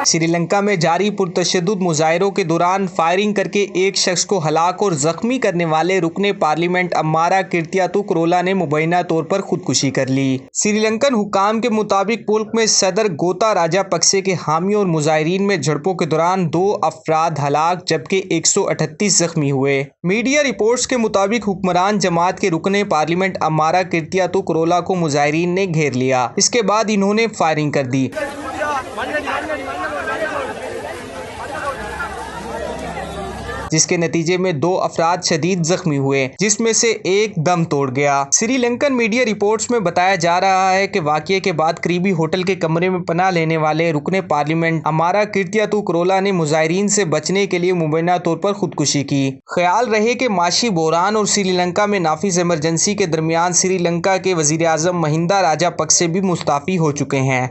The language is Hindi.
श्रीलंका में जारी पुरतशद्दुद मुजाहिरों के दौरान फायरिंग करके एक शख्स को हलाक और जख्मी करने वाले रुकने पार्लियामेंट अम्मारा कीर्तियातु करोला ने मुबैना तौर पर खुदकुशी कर ली। श्रीलंकन हुक्काम के मुताबिक मुल्क में सदर गोता राजापक्से के हामियों और मुजाहिरीन में झड़पों के दौरान 2 अफराद हलाक जबकि 138 जख्मी हुए। मीडिया रिपोर्ट्स के मुताबिक हुक्मरान जमात के रुकने पार्लियामेंट अम्मारा कीर्तियातु करोला को मुजाहिरीन ने घेर लिया। इसके बाद इन्होंने फायरिंग कर दी, जिसके नतीजे में 2 अफराद शदीद जख्मी हुए, जिसमें से एक दम तोड़ गया। श्रीलंकन मीडिया रिपोर्ट्स में बताया जा रहा है कि वाक़ये के बाद करीबी होटल के कमरे में पनाह लेने वाले रुकने पार्लियामेंट अम्मारा कीर्तियातु करोला ने मुजाहिरीन से बचने के लिए मुबैना तौर पर खुदकुशी की। ख्याल रहे कि माशी बहरान और श्रीलंका में नाफिज इमरजेंसी के दरमियान श्रीलंका के वज़ीर आज़म महिंदा राजापक्से भी मुस्तफ़ी हो चुके हैं।